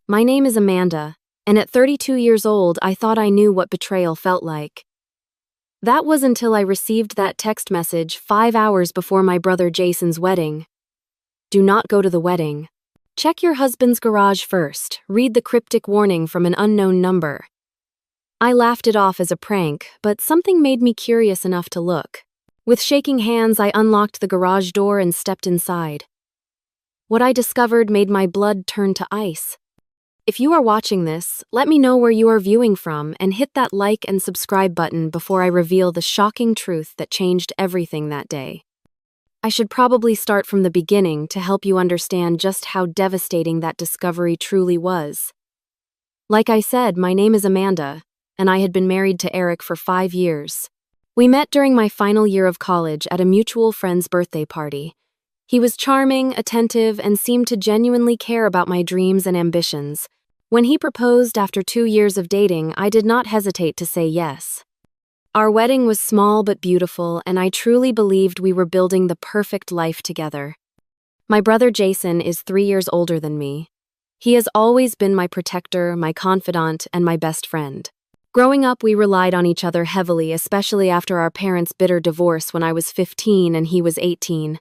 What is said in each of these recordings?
My name is Amanda, and at 32 years old, I thought I knew what betrayal felt like. That was until I received that text message 5 hours before my brother Jason's wedding. Do not go to the wedding. Check your husband's garage first. Read the cryptic warning from an unknown number. I laughed it off as a prank, but something made me curious enough to look. With shaking hands, I unlocked the garage door and stepped inside. What I discovered made my blood turn to ice. If you are watching this, let me know where you are viewing from and hit that like and subscribe button before I reveal the shocking truth that changed everything that day. I should probably start from the beginning to help you understand just how devastating that discovery truly was. Like I said, my name is Amanda, and I had been married to Eric for 5 years. We met during my final year of college at a mutual friend's birthday party. He was charming, attentive, and seemed to genuinely care about my dreams and ambitions. When he proposed after 2 years of dating, I did not hesitate to say yes. Our wedding was small but beautiful, and I truly believed we were building the perfect life together. My brother Jason is 3 years older than me. He has always been my protector, my confidant, and my best friend. Growing up, we relied on each other heavily, especially after our parents' bitter divorce when I was 15 and he was 18.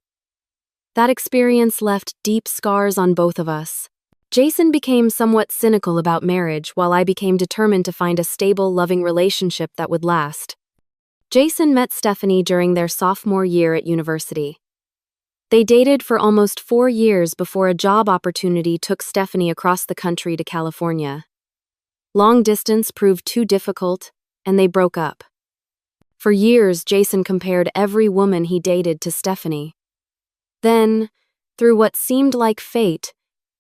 That experience left deep scars on both of us. Jason became somewhat cynical about marriage, while I became determined to find a stable, loving relationship that would last. Jason met Stephanie during their sophomore year at university. They dated for almost 4 years before a job opportunity took Stephanie across the country to California. Long distance proved too difficult, and they broke up. For years, Jason compared every woman he dated to Stephanie. Then, through what seemed like fate,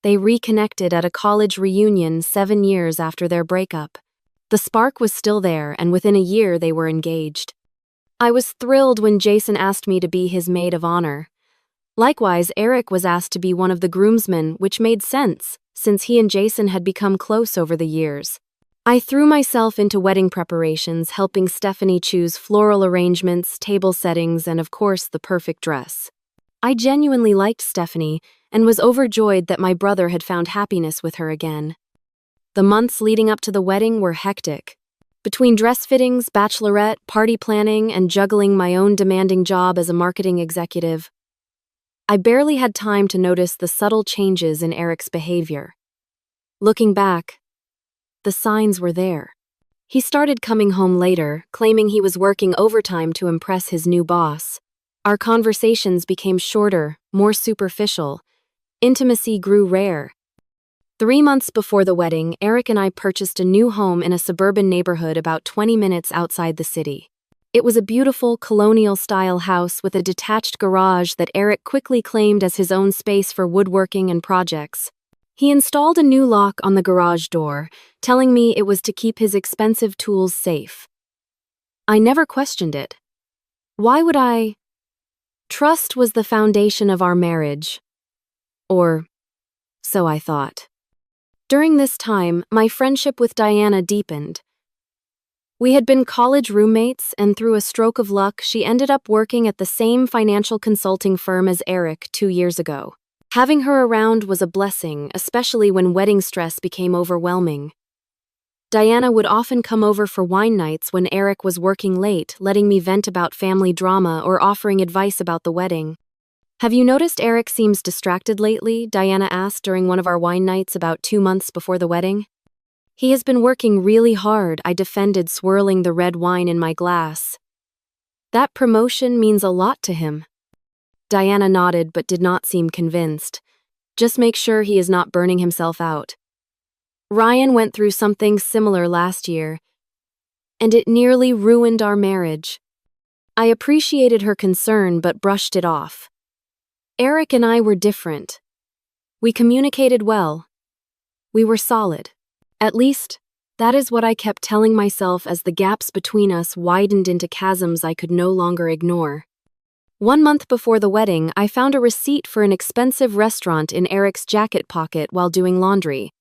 they reconnected at a college reunion 7 years after their breakup. The spark was still there, and within a year they were engaged. I was thrilled when Jason asked me to be his maid of honor. Likewise, Eric was asked to be one of the groomsmen, which made sense, since he and Jason had become close over the years. I threw myself into wedding preparations, helping Stephanie choose floral arrangements, table settings, and of course, the perfect dress. I genuinely liked Stephanie and was overjoyed that my brother had found happiness with her again. The months leading up to the wedding were hectic. Between dress fittings, bachelorette, party planning, and juggling my own demanding job as a marketing executive, I barely had time to notice the subtle changes in Eric's behavior. Looking back, the signs were there. He started coming home later, claiming he was working overtime to impress his new boss. Our conversations became shorter, more superficial. Intimacy grew rare. 3 months before the wedding, Eric and I purchased a new home in a suburban neighborhood about 20 minutes outside the city. It was a beautiful, colonial-style house with a detached garage that Eric quickly claimed as his own space for woodworking and projects. He installed a new lock on the garage door, telling me it was to keep his expensive tools safe. I never questioned it. Why would I? Trust was the foundation of our marriage. Or so I thought. During this time, my friendship with Diana deepened. We had been college roommates, and through a stroke of luck, she ended up working at the same financial consulting firm as Eric 2 years ago. Having her around was a blessing, especially when wedding stress became overwhelming. Diana would often come over for wine nights when Eric was working late, letting me vent about family drama or offering advice about the wedding. "Have you noticed Eric seems distracted lately?" Diana asked during one of our wine nights about 2 months before the wedding. "He has been working really hard," I defended, swirling the red wine in my glass. "That promotion means a lot to him." Diana nodded but did not seem convinced. "Just make sure he is not burning himself out. Ryan went through something similar last year, and it nearly ruined our marriage." I appreciated her concern but brushed it off. Eric and I were different. We communicated well. We were solid. At least, that is what I kept telling myself as the gaps between us widened into chasms I could no longer ignore. 1 month before the wedding, I found a receipt for an expensive restaurant in Eric's jacket pocket while doing laundry.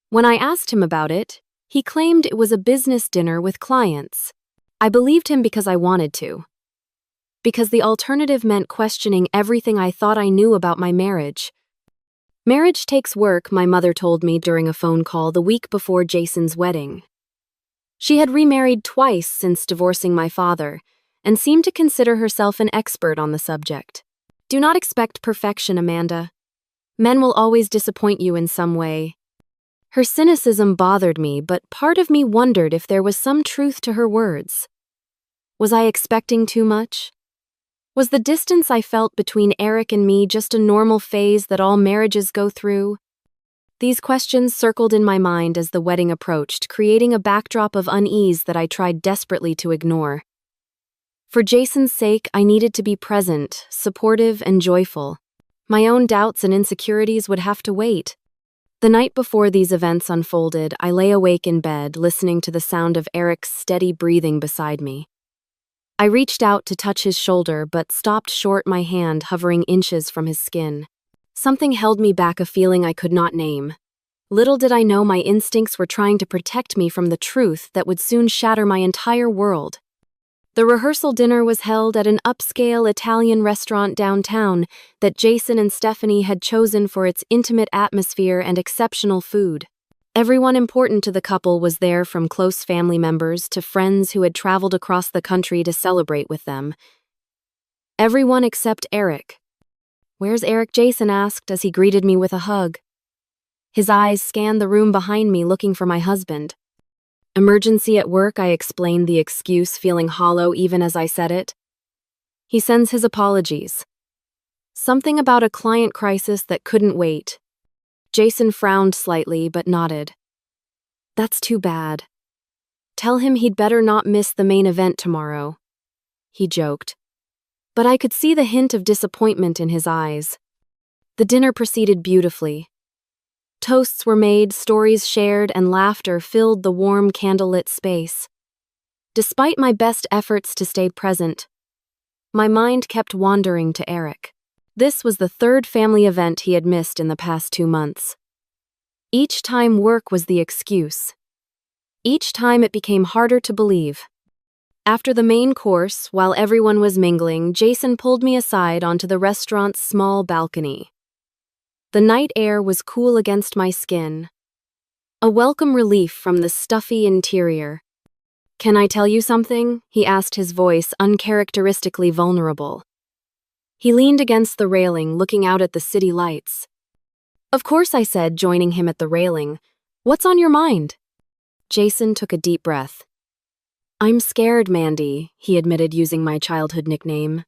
When I asked him about it, he claimed it was a business dinner with clients. I believed him because I wanted to. Because the alternative meant questioning everything I thought I knew about my marriage. Marriage takes work, my mother told me during a phone call the week before Jason's wedding. She had remarried twice since divorcing my father, and seemed to consider herself an expert on the subject. Do not expect perfection, Amanda. Men will always disappoint you in some way. Her cynicism bothered me, but part of me wondered if there was some truth to her words. Was I expecting too much? Was the distance I felt between Eric and me just a normal phase that all marriages go through? These questions circled in my mind as the wedding approached, creating a backdrop of unease that I tried desperately to ignore. For Jason's sake, I needed to be present, supportive, and joyful. My own doubts and insecurities would have to wait. The night before these events unfolded, I lay awake in bed, listening to the sound of Eric's steady breathing beside me. I reached out to touch his shoulder, but stopped short, my hand hovering inches from his skin. Something held me back, a feeling I could not name. Little did I know my instincts were trying to protect me from the truth that would soon shatter my entire world. The rehearsal dinner was held at an upscale Italian restaurant downtown that Jason and Stephanie had chosen for its intimate atmosphere and exceptional food. Everyone important to the couple was there, from close family members to friends who had traveled across the country to celebrate with them. Everyone except Eric. "Where's Eric?" Jason asked as he greeted me with a hug. His eyes scanned the room behind me, looking for my husband. "Emergency at work," I explained the excuse, feeling hollow even as I said it. "He sends his apologies. Something about a client crisis that couldn't wait." Jason frowned slightly but nodded. "That's too bad. Tell him he'd better not miss the main event tomorrow," he joked. But I could see the hint of disappointment in his eyes. The dinner proceeded beautifully. Toasts were made, stories shared, and laughter filled the warm, candlelit space. Despite my best efforts to stay present, my mind kept wandering to Eric. This was the third family event he had missed in the past 2 months. Each time work was the excuse. Each time it became harder to believe. After the main course, while everyone was mingling, Jason pulled me aside onto the restaurant's small balcony. The night air was cool against my skin, a welcome relief from the stuffy interior. "Can I tell you something?" he asked, his voice uncharacteristically vulnerable. He leaned against the railing, looking out at the city lights. "Of course," I said, joining him at the railing. "What's on your mind?" Jason took a deep breath. "I'm scared, Mandy," he admitted, using my childhood nickname.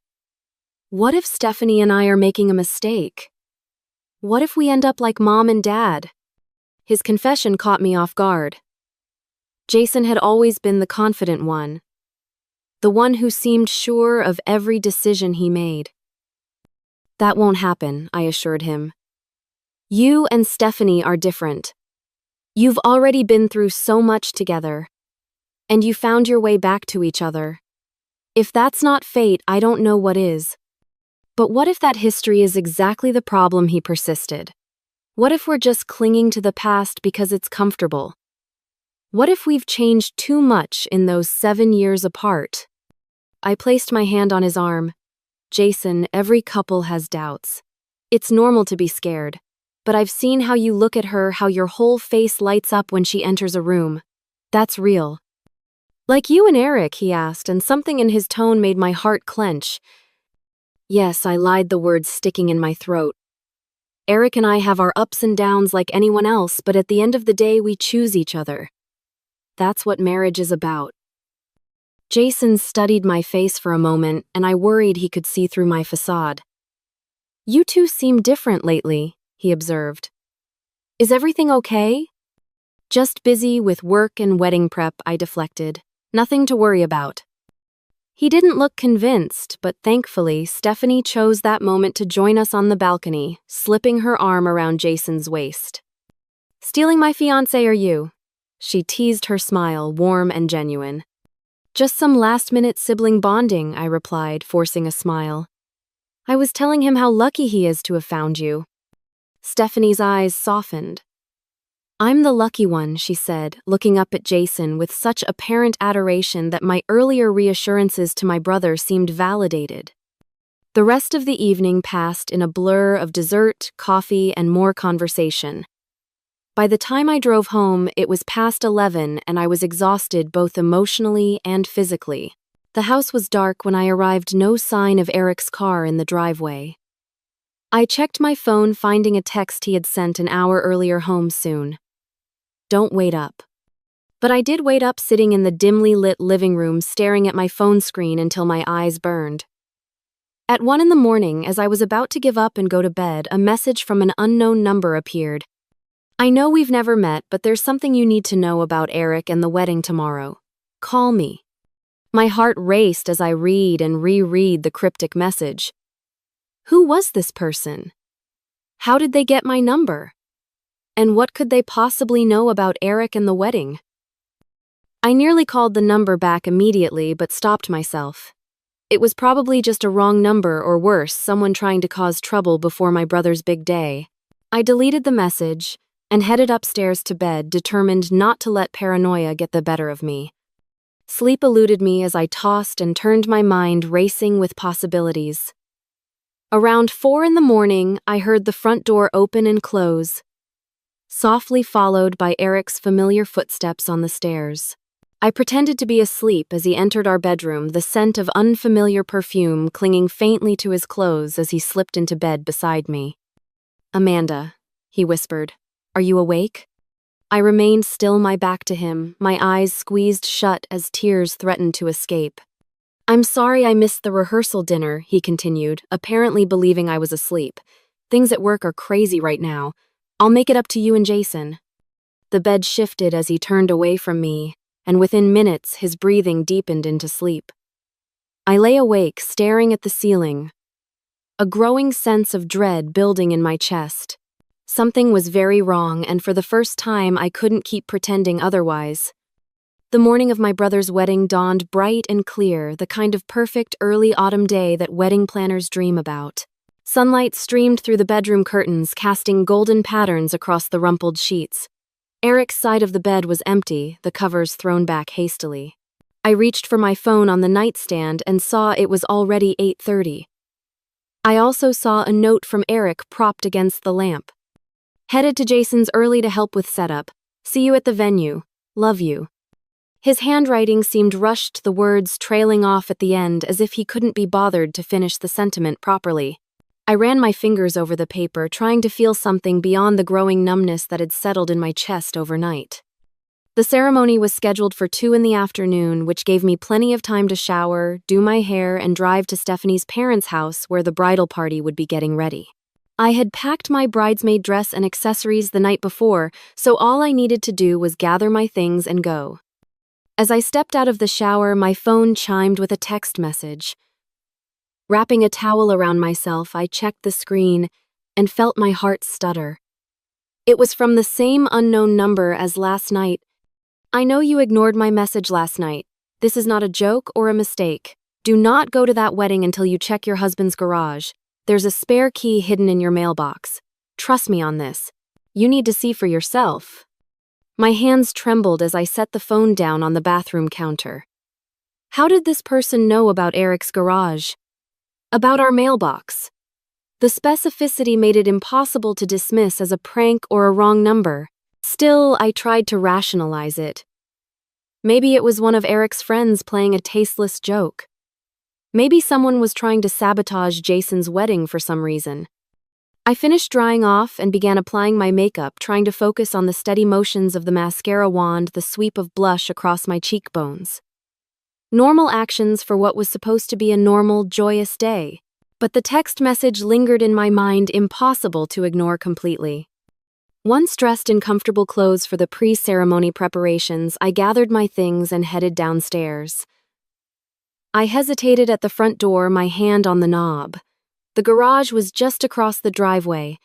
"What if Stephanie and I are making a mistake? What if we end up like Mom and Dad?" His confession caught me off guard. Jason had always been the confident one, the one who seemed sure of every decision he made. "That won't happen," I assured him. "You and Stephanie are different. You've already been through so much together, and you found your way back to each other. If that's not fate, I don't know what is." "But what if that history is exactly the problem?" he persisted. "What if we're just clinging to the past because it's comfortable? What if we've changed too much in those 7 years apart?" I placed my hand on his arm. "Jason, every couple has doubts. It's normal to be scared. But I've seen how you look at her, how your whole face lights up when she enters a room. That's real." "Like you and Eric?" he asked, and something in his tone made my heart clench. "Yes," I lied, the words sticking in my throat. "Eric and I have our ups and downs like anyone else, but at the end of the day, we choose each other. That's what marriage is about." Jason studied my face for a moment, and I worried he could see through my facade. "You two seem different lately," he observed. "Is everything okay?" "Just busy with work and wedding prep," I deflected. "Nothing to worry about." He didn't look convinced, but thankfully, Stephanie chose that moment to join us on the balcony, slipping her arm around Jason's waist. "Stealing my fiancé, are you?" She teased, her smile warm and genuine. "Just some last-minute sibling bonding," I replied, forcing a smile. "I was telling him how lucky he is to have found you." Stephanie's eyes softened. "I'm the lucky one," she said, looking up at Jason with such apparent adoration that my earlier reassurances to my brother seemed validated. The rest of the evening passed in a blur of dessert, coffee, and more conversation. By the time I drove home, it was past 11 and I was exhausted both emotionally and physically. The house was dark when I arrived, no sign of Eric's car in the driveway. I checked my phone, finding a text he had sent an hour earlier: home soon. Don't wait up. But I did wait up, sitting in the dimly lit living room staring at my phone screen until my eyes burned. At 1 in the morning, as I was about to give up and go to bed, a message from an unknown number appeared. I know we've never met, but there's something you need to know about Eric and the wedding tomorrow. Call me. My heart raced as I read and reread the cryptic message. Who was this person? How did they get my number? And what could they possibly know about Eric and the wedding? I nearly called the number back immediately, but stopped myself. It was probably just a wrong number, or worse, someone trying to cause trouble before my brother's big day. I deleted the message and headed upstairs to bed, determined not to let paranoia get the better of me. Sleep eluded me as I tossed and turned, my mind racing with possibilities. Around 4 in the morning, I heard the front door open and close, softly followed by Eric's familiar footsteps on the stairs. I pretended to be asleep as he entered our bedroom, the scent of unfamiliar perfume clinging faintly to his clothes as he slipped into bed beside me. "Amanda," he whispered, "are you awake?" I remained still, my back to him, my eyes squeezed shut as tears threatened to escape. "I'm sorry I missed the rehearsal dinner," he continued, apparently believing I was asleep. "Things at work are crazy right now. I'll make it up to you and Jason." The bed shifted as he turned away from me, and within minutes his breathing deepened into sleep. I lay awake, staring at the ceiling, a growing sense of dread building in my chest. Something was very wrong, and for the first time I couldn't keep pretending otherwise. The morning of my brother's wedding dawned bright and clear, the kind of perfect early autumn day that wedding planners dream about. Sunlight streamed through the bedroom curtains, casting golden patterns across the rumpled sheets. Eric's side of the bed was empty, the covers thrown back hastily. I reached for my phone on the nightstand and saw it was already 8:30. I also saw a note from Eric propped against the lamp. "Headed to Jason's early to help with setup. See you at the venue. Love you." His handwriting seemed rushed, the words trailing off at the end as if he couldn't be bothered to finish the sentiment properly. I ran my fingers over the paper, trying to feel something beyond the growing numbness that had settled in my chest overnight. The ceremony was scheduled for 2 in the afternoon, which gave me plenty of time to shower, do my hair, and drive to Stephanie's parents' house where the bridal party would be getting ready. I had packed my bridesmaid dress and accessories the night before, so all I needed to do was gather my things and go. As I stepped out of the shower, my phone chimed with a text message. Wrapping a towel around myself, I checked the screen and felt my heart stutter. It was from the same unknown number as last night. "I know you ignored my message last night. This is not a joke or a mistake. Do not go to that wedding until you check your husband's garage. There's a spare key hidden in your mailbox. Trust me on this. You need to see for yourself." My hands trembled as I set the phone down on the bathroom counter. How did this person know about Eric's garage? About our mailbox? The specificity made it impossible to dismiss as a prank or a wrong number. Still, I tried to rationalize it. Maybe it was one of Eric's friends playing a tasteless joke. Maybe someone was trying to sabotage Jason's wedding for some reason. I finished drying off and began applying my makeup, trying to focus on the steady motions of the mascara wand, the sweep of blush across my cheekbones. Normal actions for what was supposed to be a normal, joyous day. But the text message lingered in my mind, impossible to ignore completely. Once dressed in comfortable clothes for the pre-ceremony preparations, I gathered my things and headed downstairs. I hesitated at the front door, my hand on the knob. The garage was just across the driveway.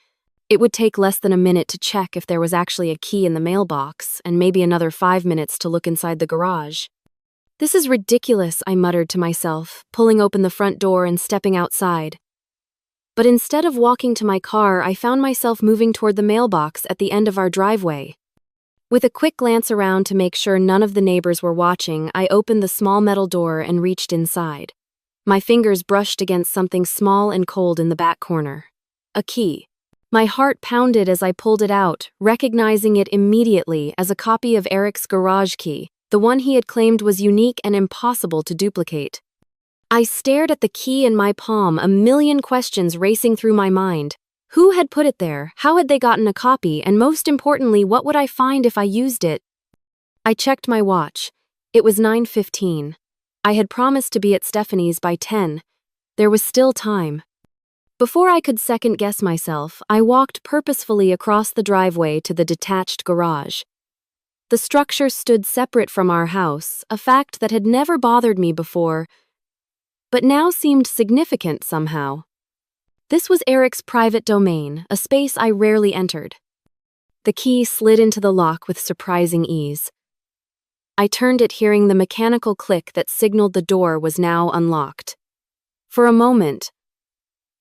It would take less than a minute to check if there was actually a key in the mailbox, and maybe another 5 minutes to look inside the garage. "This is ridiculous," I muttered to myself, pulling open the front door and stepping outside. But instead of walking to my car, I found myself moving toward the mailbox at the end of our driveway. With a quick glance around to make sure none of the neighbors were watching, I opened the small metal door and reached inside. My fingers brushed against something small and cold in the back corner. A key. My heart pounded as I pulled it out, recognizing it immediately as a copy of Eric's garage key, the one he had claimed was unique and impossible to duplicate. I stared at the key in my palm, a million questions racing through my mind. Who had put it there? How had they gotten a copy? And most importantly, what would I find if I used it? I checked my watch. It was 9:15. I had promised to be at Stephanie's by 10. There was still time. Before I could second-guess myself, I walked purposefully across the driveway to the detached garage. The structure stood separate from our house, a fact that had never bothered me before, but now seemed significant somehow. This was Eric's private domain, a space I rarely entered. The key slid into the lock with surprising ease. I turned it, hearing the mechanical click that signaled the door was now unlocked. For a moment,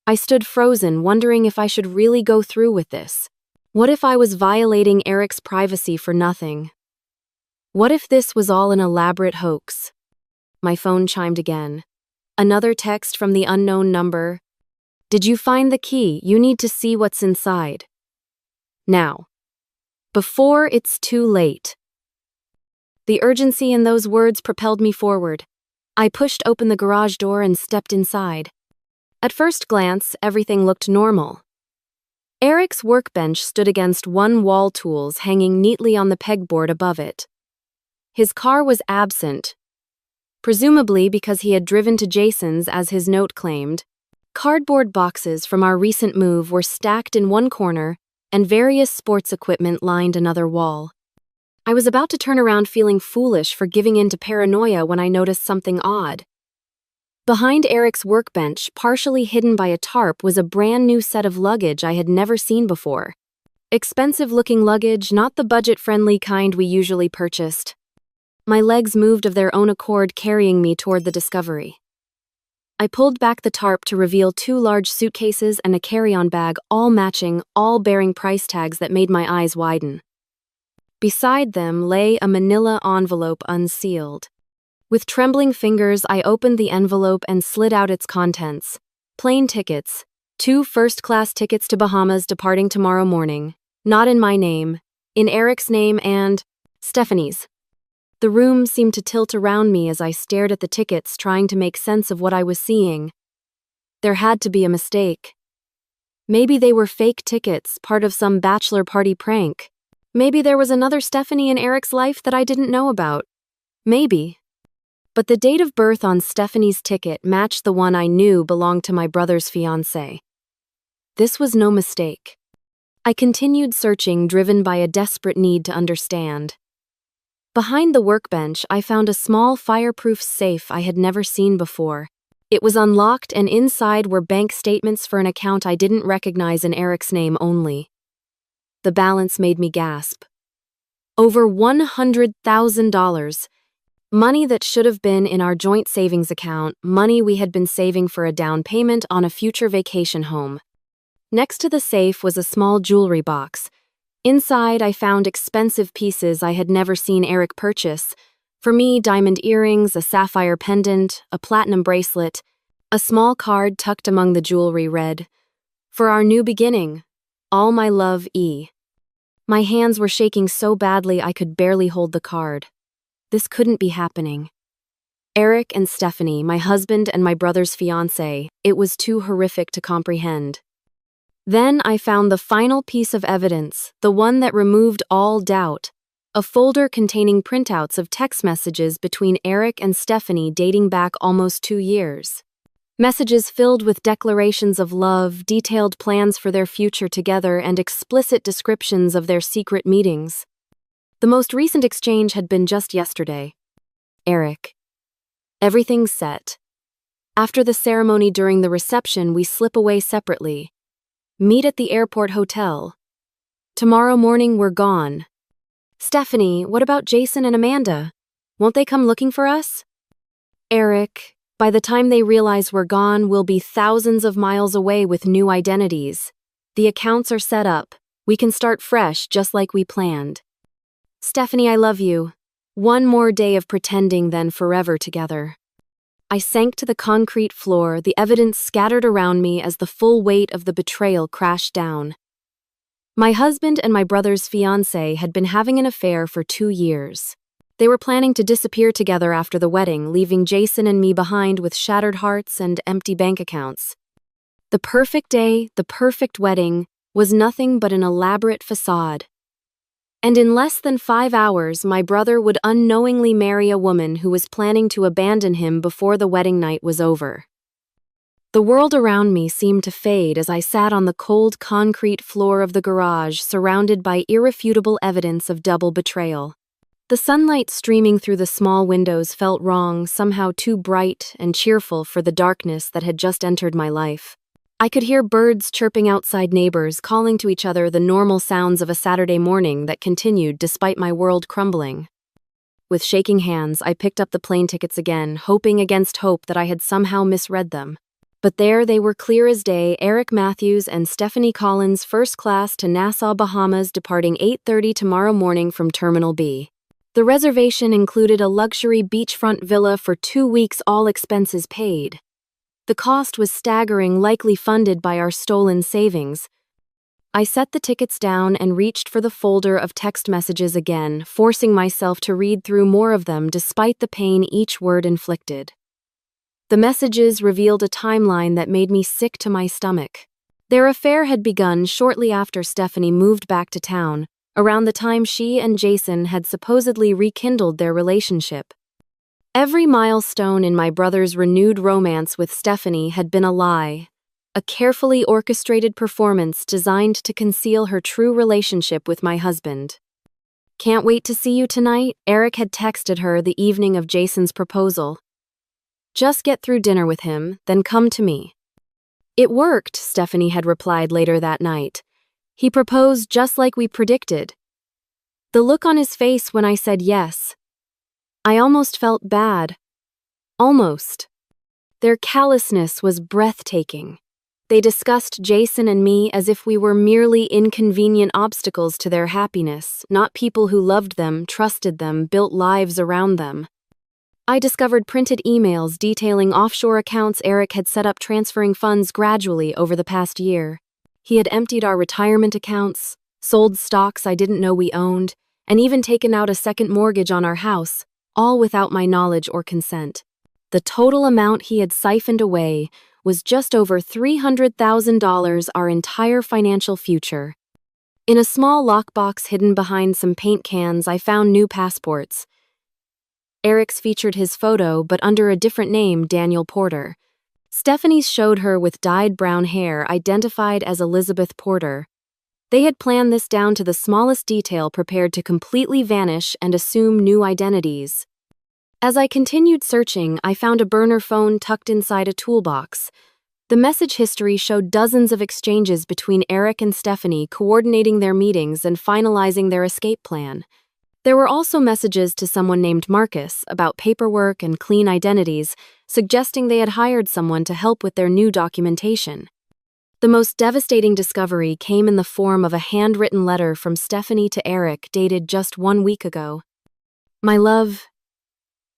I stood frozen, wondering if I should really go through with this. What if I was violating Eric's privacy for nothing? What if this was all an elaborate hoax? My phone chimed again. Another text from the unknown number. Did you find the key? You need to see what's inside. Now. Before it's too late. The urgency in those words propelled me forward. I pushed open the garage door and stepped inside. At first glance, everything looked normal. Eric's workbench stood against one wall, tools hanging neatly on the pegboard above it. His car was absent, presumably because he had driven to Jason's, as his note claimed. Cardboard boxes from our recent move were stacked in one corner, and various sports equipment lined another wall. I was about to turn around, feeling foolish for giving in to paranoia, when I noticed something odd. Behind Eric's workbench, partially hidden by a tarp, was a brand new set of luggage I had never seen before. Expensive-looking luggage, not the budget-friendly kind we usually purchased. My legs moved of their own accord, carrying me toward the discovery. I pulled back the tarp to reveal 2 large suitcases and a carry-on bag, all matching, all bearing price tags that made my eyes widen. Beside them lay a manila envelope unsealed. With trembling fingers, I opened the envelope and slid out its contents. Plane tickets. 2 first-class tickets to Bahamas departing tomorrow morning. Not in my name. In Eric's name and Stephanie's. The room seemed to tilt around me as I stared at the tickets, trying to make sense of what I was seeing. There had to be a mistake. Maybe they were fake tickets, part of some bachelor party prank. Maybe there was another Stephanie in Eric's life that I didn't know about. Maybe. But the date of birth on Stephanie's ticket matched the one I knew belonged to my brother's fiancée. This was no mistake. I continued searching, driven by a desperate need to understand. Behind the workbench, I found a small fireproof safe I had never seen before. It was unlocked, and inside were bank statements for an account I didn't recognize in Eric's name only. The balance made me gasp. Over $100,000. Money that should have been in our joint savings account, money we had been saving for a down payment on a future vacation home. Next to the safe was a small jewelry box. Inside, I found expensive pieces I had never seen Eric purchase. For me, diamond earrings, a sapphire pendant, a platinum bracelet. A small card tucked among the jewelry read, "For our new beginning. All my love, E." My hands were shaking so badly I could barely hold the card. This couldn't be happening. Eric and Stephanie, my husband and my brother's fiancée, it was too horrific to comprehend. Then I found the final piece of evidence, the one that removed all doubt. A folder containing printouts of text messages between Eric and Stephanie dating back almost 2 years. Messages filled with declarations of love, detailed plans for their future together, and explicit descriptions of their secret meetings. The most recent exchange had been just yesterday. Eric. Everything's set. After the ceremony, during the reception, we slip away separately. Meet at the airport hotel. Tomorrow morning, we're gone. Stephanie, what about Jason and Amanda? Won't they come looking for us? Eric, by the time they realize we're gone, we'll be thousands of miles away with new identities. The accounts are set up. We can start fresh, just like we planned. Stephanie, I love you. One more day of pretending, then forever together. I sank to the concrete floor, the evidence scattered around me as the full weight of the betrayal crashed down. My husband and my brother's fiancée had been having an affair for 2 years. They were planning to disappear together after the wedding, leaving Jason and me behind with shattered hearts and empty bank accounts. The perfect day, the perfect wedding, was nothing but an elaborate facade. And in less than 5 hours, my brother would unknowingly marry a woman who was planning to abandon him before the wedding night was over. The world around me seemed to fade as I sat on the cold concrete floor of the garage, surrounded by irrefutable evidence of double betrayal. The sunlight streaming through the small windows felt wrong, somehow too bright and cheerful for the darkness that had just entered my life. I could hear birds chirping outside, neighbors calling to each other, the normal sounds of a Saturday morning that continued despite my world crumbling. With shaking hands, I picked up the plane tickets again, hoping against hope that I had somehow misread them. But there they were, clear as day: Eric Matthews and Stephanie Collins, first class to Nassau, Bahamas, departing 8:30 tomorrow morning from Terminal B. The reservation included a luxury beachfront villa for 2 weeks, all expenses paid. The cost was staggering, likely funded by our stolen savings. I set the tickets down and reached for the folder of text messages again, forcing myself to read through more of them despite the pain each word inflicted. The messages revealed a timeline that made me sick to my stomach. Their affair had begun shortly after Stephanie moved back to town, around the time she and Jason had supposedly rekindled their relationship. Every milestone in my brother's renewed romance with Stephanie had been a lie, a carefully orchestrated performance designed to conceal her true relationship with my husband. "Can't wait to see you tonight," Eric had texted her the evening of Jason's proposal. "Just get through dinner with him, then come to me." "It worked," Stephanie had replied later that night. "He proposed just like we predicted." The look on his face when I said yes. I almost felt bad. Almost. Their callousness was breathtaking. They discussed Jason and me as if we were merely inconvenient obstacles to their happiness, not people who loved them, trusted them, built lives around them. I discovered printed emails detailing offshore accounts Eric had set up, transferring funds gradually over the past year. He had emptied our retirement accounts, sold stocks I didn't know we owned, and even taken out a second mortgage on our house, all without my knowledge or consent. The total amount he had siphoned away was just over $300,000, our entire financial future. In a small lockbox hidden behind some paint cans, I found new passports. Eric's featured his photo, but under a different name, Daniel Porter. Stephanie's showed her with dyed brown hair, identified as Elizabeth Porter. They had planned this down to the smallest detail, prepared to completely vanish and assume new identities. As I continued searching, I found a burner phone tucked inside a toolbox. The message history showed dozens of exchanges between Eric and Stephanie, coordinating their meetings and finalizing their escape plan. There were also messages to someone named Marcus about paperwork and clean identities, suggesting they had hired someone to help with their new documentation. The most devastating discovery came in the form of a handwritten letter from Stephanie to Eric, dated just 1 week ago. "My love,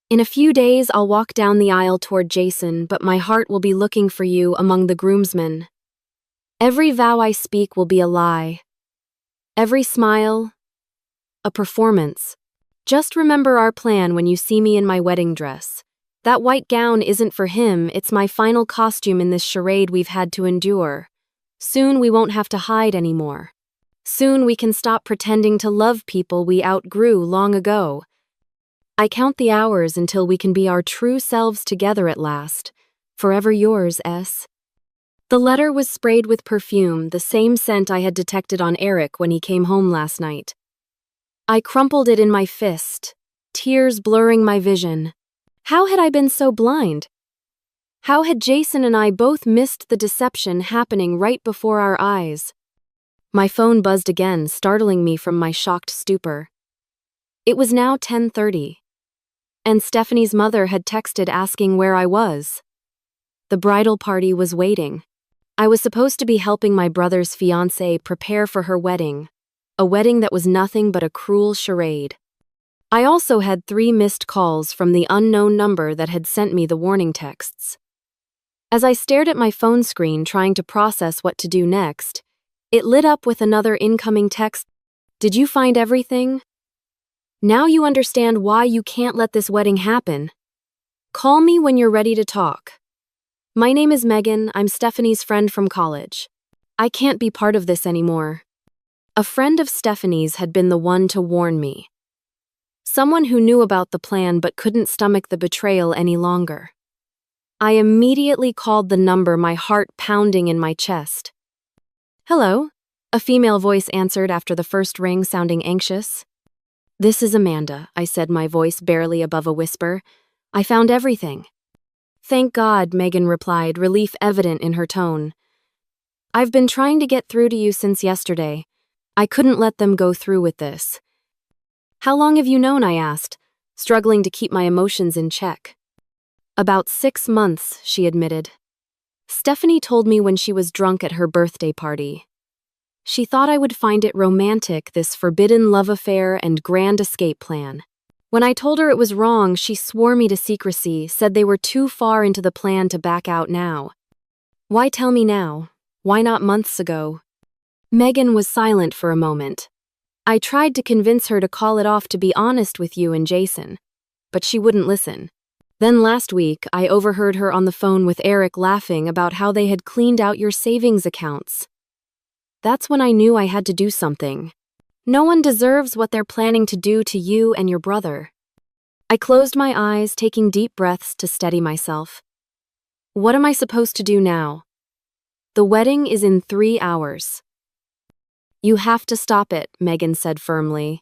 in a few days I'll walk down the aisle toward Jason, but my heart will be looking for you among the groomsmen. Every vow I speak will be a lie. Every smile, a performance. Just remember our plan when you see me in my wedding dress. That white gown isn't for him, it's my final costume in this charade we've had to endure. Soon we won't have to hide anymore. Soon we can stop pretending to love people we outgrew long ago. I count the hours until we can be our true selves together at last. Forever yours, S." The letter was sprayed with perfume, the same scent I had detected on Eric when he came home last night. I crumpled it in my fist, tears blurring my vision. How had I been so blind? How had Jason and I both missed the deception happening right before our eyes? My phone buzzed again, startling me from my shocked stupor. It was now 10:30, and Stephanie's mother had texted asking where I was. The bridal party was waiting. I was supposed to be helping my brother's fiancée prepare for her wedding, a wedding that was nothing but a cruel charade. I also had 3 missed calls from the unknown number that had sent me the warning texts. As I stared at my phone screen trying to process what to do next, it lit up with another incoming text. Did you find everything? Now you understand why you can't let this wedding happen. Call me when you're ready to talk. My name is Megan. I'm Stephanie's friend from college. I can't be part of this anymore. A friend of Stephanie's had been the one to warn me. Someone who knew about the plan but couldn't stomach the betrayal any longer. I immediately called the number, my heart pounding in my chest. Hello? A female voice answered after the first ring, sounding anxious. This is Amanda, I said, my voice barely above a whisper. I found everything. Thank God, Megan replied, relief evident in her tone. I've been trying to get through to you since yesterday. I couldn't let them go through with this. How long have you known? I asked, struggling to keep my emotions in check. About 6 months, she admitted. Stephanie told me when she was drunk at her birthday party. She thought I would find it romantic, this forbidden love affair and grand escape plan. When I told her it was wrong, she swore me to secrecy, said they were too far into the plan to back out now. Why tell me now? Why not months ago? Megan was silent for a moment. I tried to convince her to call it off, to be honest with you and Jason, but she wouldn't listen. Then last week, I overheard her on the phone with Eric laughing about how they had cleaned out your savings accounts. That's when I knew I had to do something. No one deserves what they're planning to do to you and your brother. I closed my eyes, taking deep breaths to steady myself. What am I supposed to do now? The wedding is in 3 hours. You have to stop it, Megan said firmly.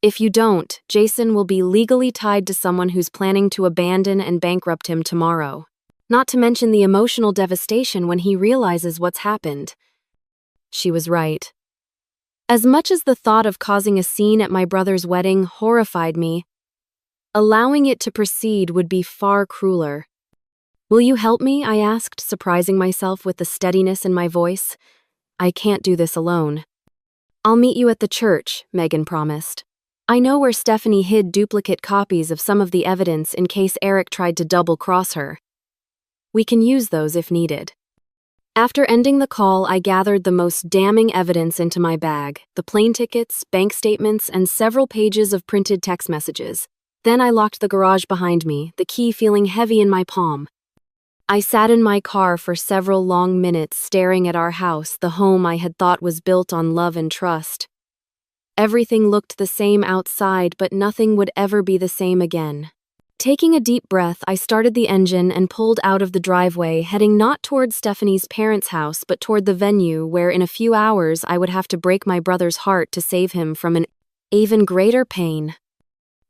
If you don't, Jason will be legally tied to someone who's planning to abandon and bankrupt him tomorrow. Not to mention the emotional devastation when he realizes what's happened. She was right. As much as the thought of causing a scene at my brother's wedding horrified me, allowing it to proceed would be far crueler. Will you help me? I asked, surprising myself with the steadiness in my voice. I can't do this alone. I'll meet you at the church, Megan promised. I know where Stephanie hid duplicate copies of some of the evidence in case Eric tried to double-cross her. We can use those if needed. After ending the call, I gathered the most damning evidence into my bag, the plane tickets, bank statements, and several pages of printed text messages. Then I locked the garage behind me, the key feeling heavy in my palm. I sat in my car for several long minutes staring at our house, the home I had thought was built on love and trust. Everything looked the same outside, but nothing would ever be the same again. Taking a deep breath, I started the engine and pulled out of the driveway, heading not toward Stephanie's parents' house, but toward the venue where in a few hours I would have to break my brother's heart to save him from an even greater pain.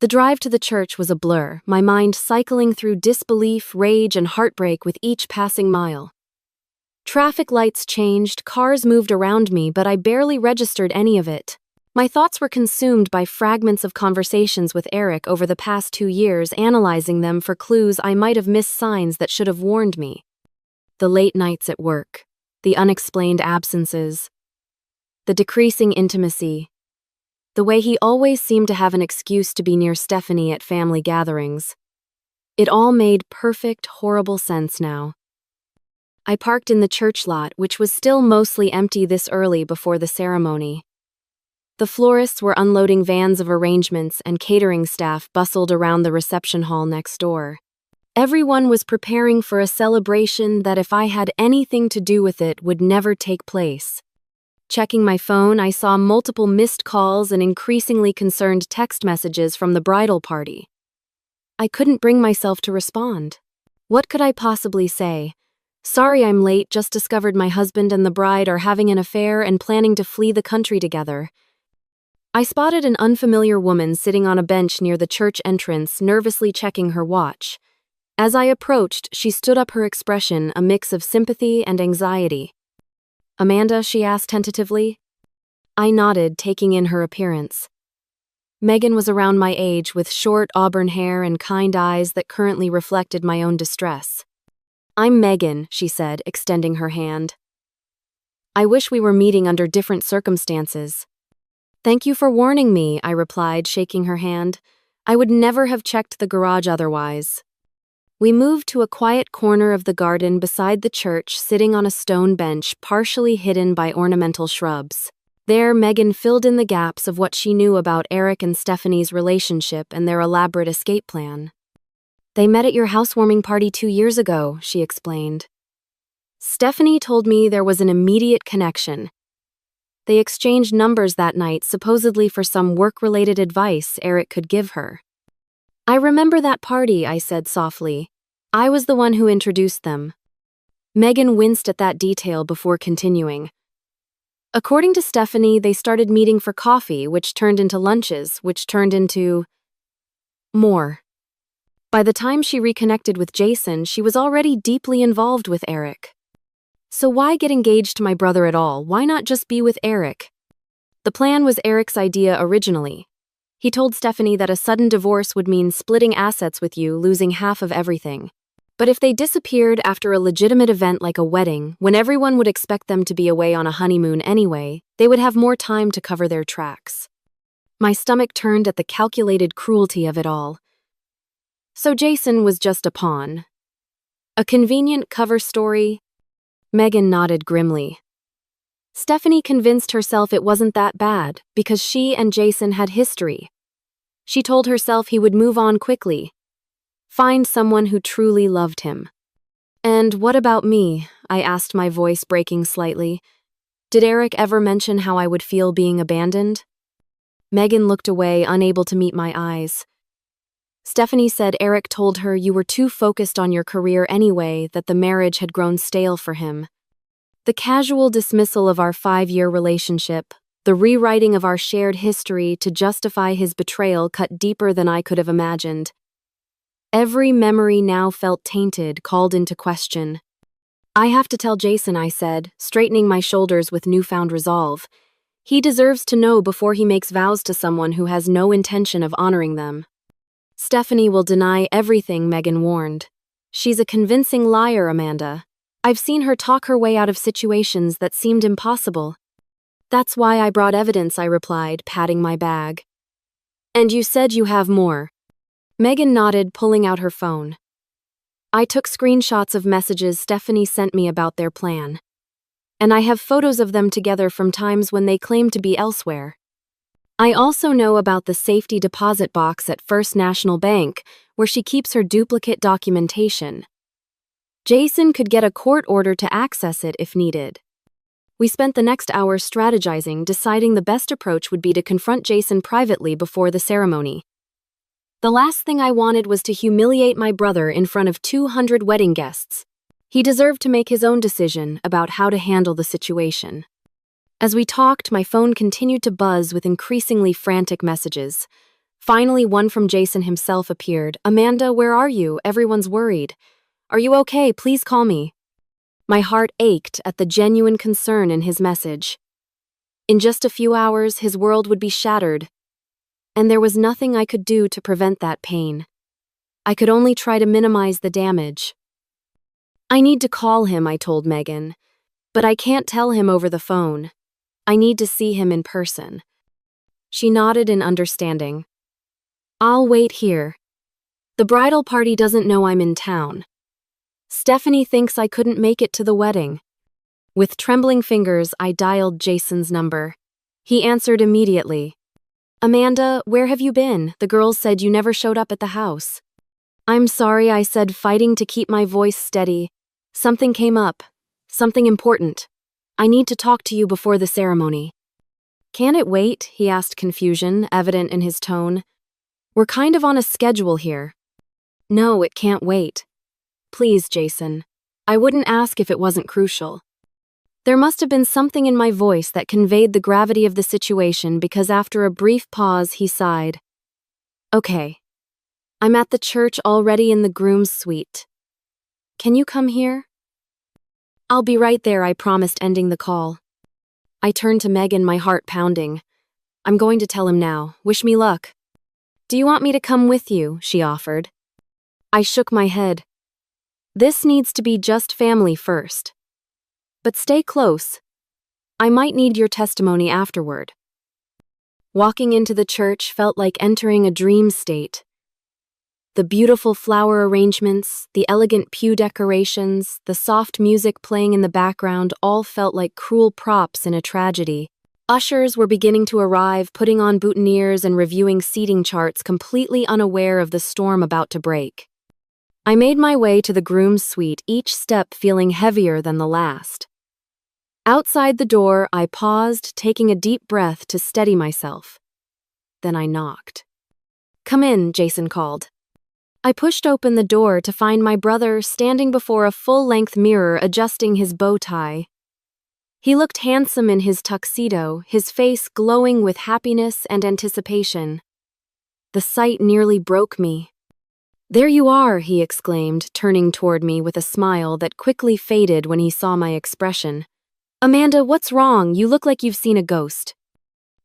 The drive to the church was a blur, my mind cycling through disbelief, rage, and heartbreak with each passing mile. Traffic lights changed, cars moved around me, but I barely registered any of it. My thoughts were consumed by fragments of conversations with Eric over the past 2 years, analyzing them for clues I might have missed, signs that should have warned me. The late nights at work, the unexplained absences, the decreasing intimacy, the way he always seemed to have an excuse to be near Stephanie at family gatherings. It all made perfect, horrible sense now. I parked in the church lot, which was still mostly empty this early before the ceremony. The florists were unloading vans of arrangements, and catering staff bustled around the reception hall next door. Everyone was preparing for a celebration that, if I had anything to do with it, would never take place. Checking my phone, I saw multiple missed calls and increasingly concerned text messages from the bridal party. I couldn't bring myself to respond. What could I possibly say? Sorry I'm late, just discovered my husband and the bride are having an affair and planning to flee the country together. I spotted an unfamiliar woman sitting on a bench near the church entrance, nervously checking her watch. As I approached, she stood up, her expression a mix of sympathy and anxiety. Amanda, she asked tentatively. I nodded, taking in her appearance. Megan was around my age, with short auburn hair and kind eyes that currently reflected my own distress. I'm Megan, she said, extending her hand. I wish we were meeting under different circumstances. Thank you for warning me, I replied, shaking her hand. I would never have checked the garage otherwise. We moved to a quiet corner of the garden beside the church, sitting on a stone bench partially hidden by ornamental shrubs. There, Megan filled in the gaps of what she knew about Eric and Stephanie's relationship and their elaborate escape plan. They met at your housewarming party 2 years ago, she explained. Stephanie told me there was an immediate connection. They exchanged numbers that night, supposedly for some work-related advice Eric could give her. I remember that party, I said softly. I was the one who introduced them. Megan winced at that detail before continuing. According to Stephanie, they started meeting for coffee, which turned into lunches, which turned into more. By the time she reconnected with Jason, she was already deeply involved with Eric. So why get engaged to my brother at all? Why not just be with Eric? The plan was Eric's idea originally. He told Stephanie that a sudden divorce would mean splitting assets with you, losing half of everything. But if they disappeared after a legitimate event like a wedding, when everyone would expect them to be away on a honeymoon anyway, they would have more time to cover their tracks. My stomach turned at the calculated cruelty of it all. So Jason was just a pawn. A convenient cover story? Megan nodded grimly. Stephanie convinced herself it wasn't that bad because she and Jason had history. She told herself he would move on quickly, find someone who truly loved him. And what about me? I asked, my voice breaking slightly. Did Eric ever mention how I would feel being abandoned? Megan looked away, unable to meet my eyes. Stephanie said Eric told her you were too focused on your career anyway, that the marriage had grown stale for him. The casual dismissal of our 5-year relationship, the rewriting of our shared history to justify his betrayal cut deeper than I could have imagined. Every memory now felt tainted, called into question. I have to tell Jason, I said, straightening my shoulders with newfound resolve. He deserves to know before he makes vows to someone who has no intention of honoring them. Stephanie will deny everything, Megan warned. She's a convincing liar, Amanda. I've seen her talk her way out of situations that seemed impossible. That's why I brought evidence, I replied, patting my bag. And you said you have more. Megan nodded, pulling out her phone. I took screenshots of messages Stephanie sent me about their plan. And I have photos of them together from times when they claimed to be elsewhere. I also know about the safety deposit box at First National Bank, where she keeps her duplicate documentation. Jason could get a court order to access it if needed. We spent the next hour strategizing, deciding the best approach would be to confront Jason privately before the ceremony. The last thing I wanted was to humiliate my brother in front of 200 wedding guests. He deserved to make his own decision about how to handle the situation. As we talked, my phone continued to buzz with increasingly frantic messages. Finally, one from Jason himself appeared. Amanda, where are you? Everyone's worried. Are you okay? Please call me. My heart ached at the genuine concern in his message. In just a few hours, his world would be shattered. And there was nothing I could do to prevent that pain. I could only try to minimize the damage. I need to call him, I told Megan. But I can't tell him over the phone. I need to see him in person. She nodded in understanding. I'll wait here. The bridal party doesn't know I'm in town. Stephanie thinks I couldn't make it to the wedding. With trembling fingers, I dialed Jason's number. He answered immediately. Amanda, where have you been? The girls said you never showed up at the house. I'm sorry, I said, fighting to keep my voice steady. Something came up. Something important. I need to talk to you before the ceremony. Can it wait? He asked, confusion evident in his tone. We're kind of on a schedule here. No, it can't wait. Please, Jason. I wouldn't ask if it wasn't crucial. There must have been something in my voice that conveyed the gravity of the situation because after a brief pause, he sighed. Okay. I'm at the church already in the groom's suite. Can you come here? I'll be right there, I promised, ending the call. I turned to Megan, my heart pounding. I'm going to tell him now. Wish me luck. Do you want me to come with you? She offered. I shook my head. This needs to be just family first. But stay close. I might need your testimony afterward. Walking into the church felt like entering a dream state. The beautiful flower arrangements, the elegant pew decorations, the soft music playing in the background all felt like cruel props in a tragedy. Ushers were beginning to arrive, putting on boutonnieres and reviewing seating charts, completely unaware of the storm about to break. I made my way to the groom's suite, each step feeling heavier than the last. Outside the door, I paused, taking a deep breath to steady myself. Then I knocked. "Come in," Jason called. I pushed open the door to find my brother standing before a full-length mirror adjusting his bow tie. He looked handsome in his tuxedo, his face glowing with happiness and anticipation. The sight nearly broke me. "There you are," he exclaimed, turning toward me with a smile that quickly faded when he saw my expression. "Amanda, what's wrong? You look like you've seen a ghost."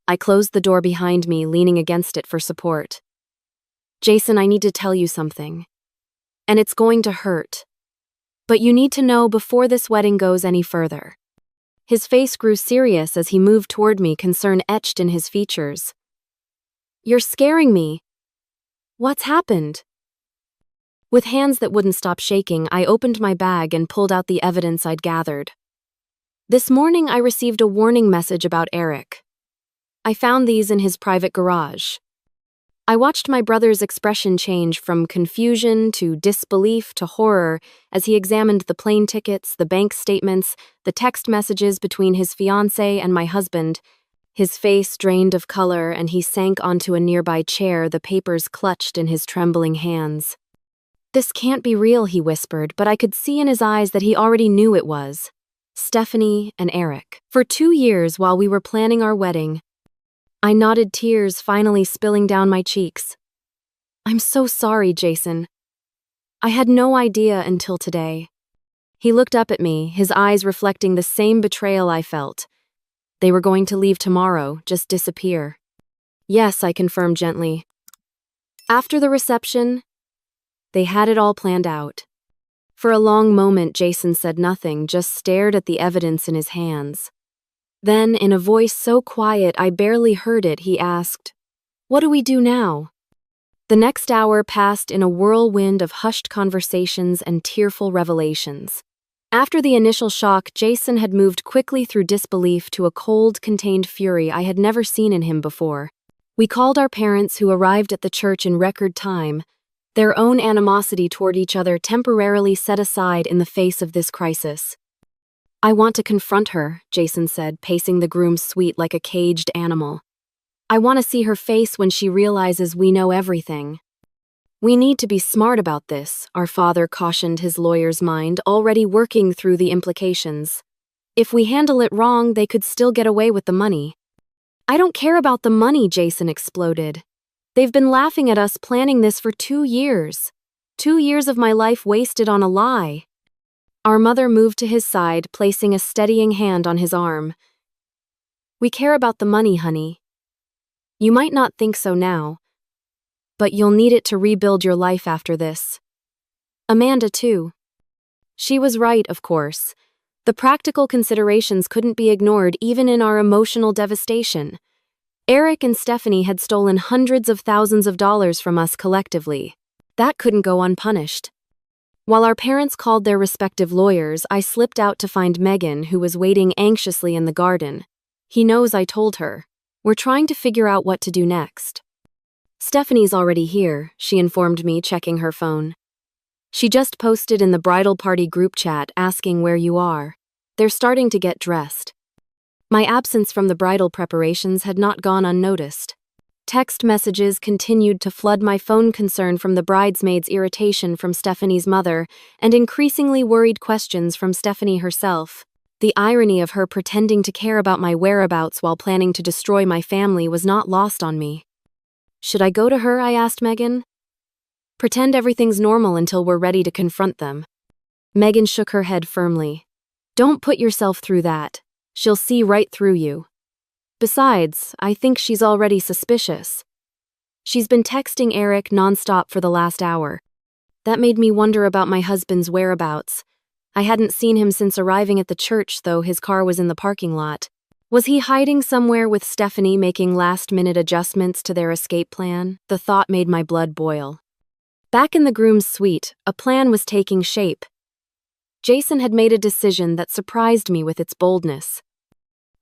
I closed the door behind me, leaning against it for support. "Jason, I need to tell you something. And it's going to hurt. But you need to know before this wedding goes any further." His face grew serious as he moved toward me, concern etched in his features. "You're scaring me. What's happened?" With hands that wouldn't stop shaking, I opened my bag and pulled out the evidence I'd gathered. This morning, I received a warning message about Eric. I found these in his private garage. I watched my brother's expression change from confusion to disbelief to horror as he examined the plane tickets, the bank statements, the text messages between his fiancée and my husband. His face drained of color, and he sank onto a nearby chair, the papers clutched in his trembling hands. "This can't be real," he whispered, but I could see in his eyes that he already knew it was. Stephanie and Eric. For 2 years while we were planning our wedding, I nodded, tears finally spilling down my cheeks. "I'm so sorry, Jason. I had no idea until today." He looked up at me, his eyes reflecting the same betrayal I felt. They were going to leave tomorrow, just disappear. "Yes," I confirmed gently. After the reception, they had it all planned out. For a long moment, Jason said nothing, just stared at the evidence in his hands. Then, in a voice so quiet I barely heard it, he asked, "What do we do now?" The next hour passed in a whirlwind of hushed conversations and tearful revelations. After the initial shock, Jason had moved quickly through disbelief to a cold, contained fury I had never seen in him before. We called our parents, who arrived at the church in record time, their own animosity toward each other temporarily set aside in the face of this crisis. "I want to confront her," Jason said, pacing the groom's suite like a caged animal. "I want to see her face when she realizes we know everything." "We need to be smart about this," our father cautioned, his lawyer's mind already working through the implications. "If we handle it wrong, they could still get away with the money." "I don't care about the money," Jason exploded. "They've been laughing at us planning this for 2 years. 2 years of my life wasted on a lie." Our mother moved to his side, placing a steadying hand on his arm. "We care about the money, honey. You might not think so now, but you'll need it to rebuild your life after this. Amanda, too." She was right, of course. The practical considerations couldn't be ignored even in our emotional devastation. Eric and Stephanie had stolen hundreds of thousands of dollars from us collectively. That couldn't go unpunished. While our parents called their respective lawyers, I slipped out to find Megan, who was waiting anxiously in the garden. "He knows I told her. We're trying to figure out what to do next." "Stephanie's already here," she informed me, checking her phone. "She just posted in the bridal party group chat asking where you are. They're starting to get dressed." My absence from the bridal preparations had not gone unnoticed. Text messages continued to flood my phone, concern from the bridesmaids, irritation from Stephanie's mother, and increasingly worried questions from Stephanie herself. The irony of her pretending to care about my whereabouts while planning to destroy my family was not lost on me. "Should I go to her?" I asked Megan. "Pretend everything's normal until we're ready to confront them." Megan shook her head firmly. "Don't put yourself through that. She'll see right through you. Besides, I think she's already suspicious. She's been texting Eric nonstop for the last hour. That made me wonder about my husband's whereabouts. I hadn't seen him since arriving at the church, though his car was in the parking lot. Was he hiding somewhere with Stephanie making last-minute adjustments to their escape plan? The thought made my blood boil. Back in the groom's suite, a plan was taking shape. Jason had made a decision that surprised me with its boldness.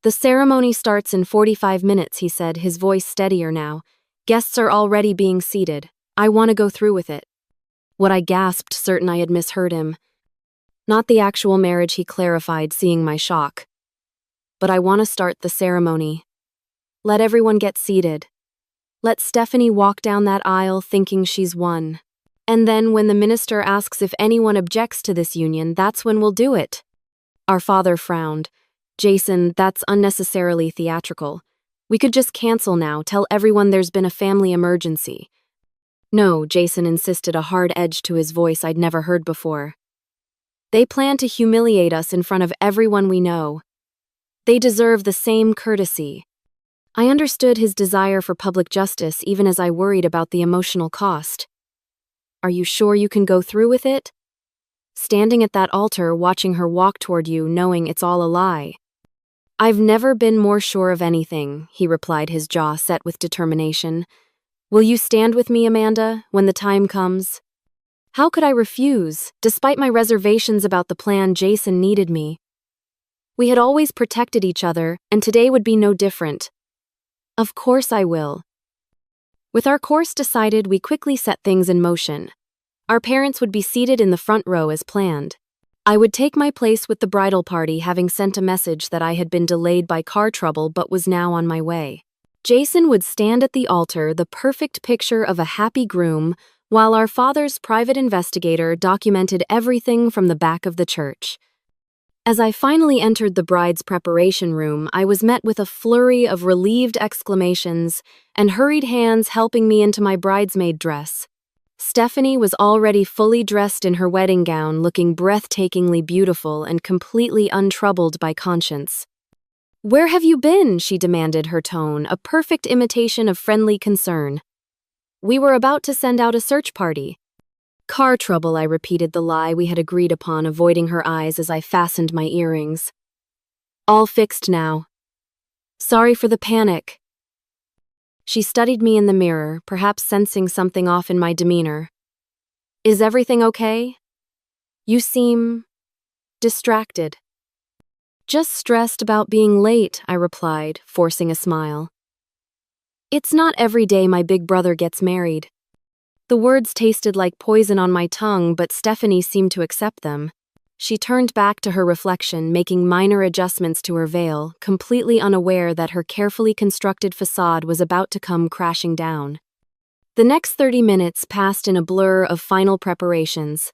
"The ceremony starts in 45 minutes, he said, his voice steadier now. "Guests are already being seated. I want to go through with it." What I gasped, certain I had misheard him. "Not the actual marriage," he clarified, seeing my shock. "But I want to start the ceremony. Let everyone get seated. Let Stephanie walk down that aisle thinking she's won. And then when the minister asks if anyone objects to this union, that's when we'll do it." Our father frowned. "Jason, that's unnecessarily theatrical. We could just cancel now, tell everyone there's been a family emergency." "No," Jason insisted, a hard edge to his voice I'd never heard before. "They plan to humiliate us in front of everyone we know. They deserve the same courtesy." I understood his desire for public justice even as I worried about the emotional cost. "Are you sure you can go through with it?" Standing at that altar, watching her walk toward you, knowing it's all a lie. "I've never been more sure of anything," he replied, his jaw set with determination. "Will you stand with me, Amanda, when the time comes?" How could I refuse? Despite my reservations about the plan, Jason needed me. We had always protected each other, and today would be no different. "Of course I will." With our course decided, we quickly set things in motion. Our parents would be seated in the front row as planned. I would take my place with the bridal party, having sent a message that I had been delayed by car trouble but was now on my way. Jason would stand at the altar, the perfect picture of a happy groom, while our father's private investigator documented everything from the back of the church. As I finally entered the bride's preparation room, I was met with a flurry of relieved exclamations and hurried hands helping me into my bridesmaid dress. Stephanie was already fully dressed in her wedding gown, looking breathtakingly beautiful and completely untroubled by conscience. "Where have you been?" she demanded, her tone a perfect imitation of friendly concern. "We were about to send out a search party." "Car trouble," I repeated the lie we had agreed upon, avoiding her eyes as I fastened my earrings. "All fixed now. Sorry for the panic." She studied me in the mirror, perhaps sensing something off in my demeanor. "Is everything okay? You seem distracted." "Just stressed about being late," I replied, forcing a smile. "It's not every day my big brother gets married." The words tasted like poison on my tongue, but Stephanie seemed to accept them. She turned back to her reflection, making minor adjustments to her veil, completely unaware that her carefully constructed facade was about to come crashing down. The next 30 minutes passed in a blur of final preparations.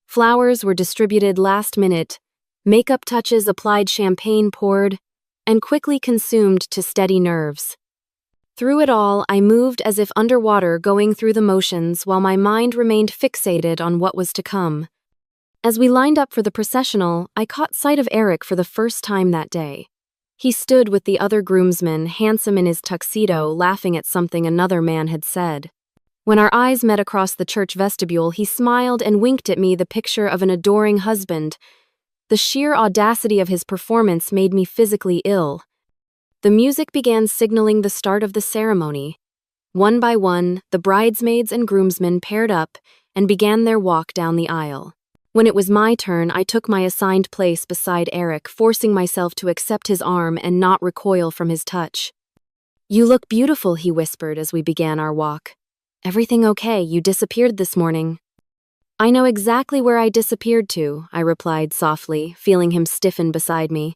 Flowers were distributed last minute, makeup touches applied, champagne poured, and quickly consumed to steady nerves. Through it all, I moved as if underwater, going through the motions while my mind remained fixated on what was to come. As we lined up for the processional, I caught sight of Eric for the first time that day. He stood with the other groomsmen, handsome in his tuxedo, laughing at something another man had said. When our eyes met across the church vestibule, he smiled and winked at me, the picture of an adoring husband. The sheer audacity of his performance made me physically ill. The music began, signaling the start of the ceremony. One by one, the bridesmaids and groomsmen paired up and began their walk down the aisle. When it was my turn, I took my assigned place beside Eric, forcing myself to accept his arm and not recoil from his touch. "You look beautiful," he whispered as we began our walk. "Everything okay? You disappeared this morning." "I know exactly where I disappeared to," I replied softly, feeling him stiffen beside me.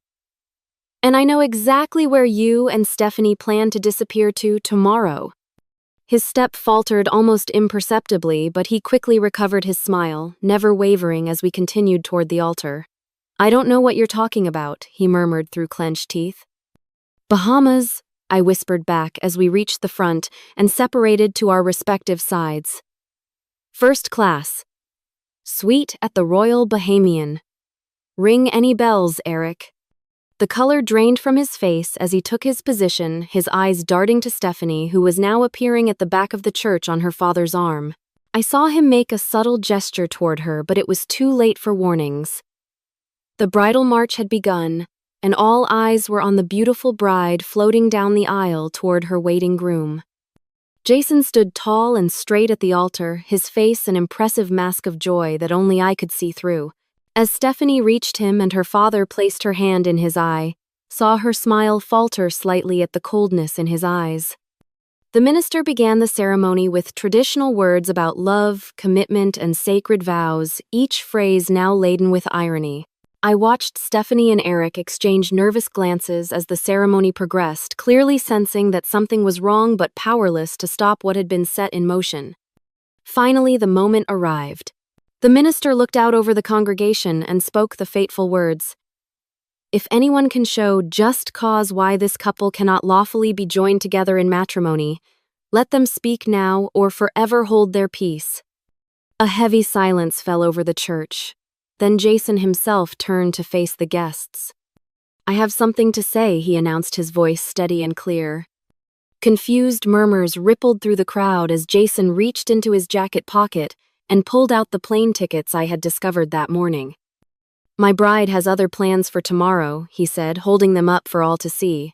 "And I know exactly where you and Stephanie plan to disappear to tomorrow." His step faltered almost imperceptibly, but he quickly recovered his smile, never wavering as we continued toward the altar. "I don't know what you're talking about," he murmured through clenched teeth. "Bahamas," I whispered back as we reached the front and separated to our respective sides. "First class. Suite at the Royal Bahamian. Ring any bells, Eric?" The color drained from his face as he took his position, his eyes darting to Stephanie, who was now appearing at the back of the church on her father's arm. I saw him make a subtle gesture toward her, but it was too late for warnings. The bridal march had begun, and all eyes were on the beautiful bride floating down the aisle toward her waiting groom. Jason stood tall and straight at the altar, his face an impressive mask of joy that only I could see through. As Stephanie reached him and her father placed her hand in his eye, saw her smile falter slightly at the coldness in his eyes. The minister began the ceremony with traditional words about love, commitment, and sacred vows, each phrase now laden with irony. I watched Stephanie and Eric exchange nervous glances as the ceremony progressed, clearly sensing that something was wrong but powerless to stop what had been set in motion. Finally, the moment arrived. The minister looked out over the congregation and spoke the fateful words. If anyone can show just cause why this couple cannot lawfully be joined together in matrimony, let them speak now or forever hold their peace. A heavy silence fell over the church. Then Jason himself turned to face the guests. I have something to say, he announced, his voice steady and clear. Confused murmurs rippled through the crowd as Jason reached into his jacket pocket and pulled out the plane tickets I had discovered that morning. My bride has other plans for tomorrow, he said, holding them up for all to see.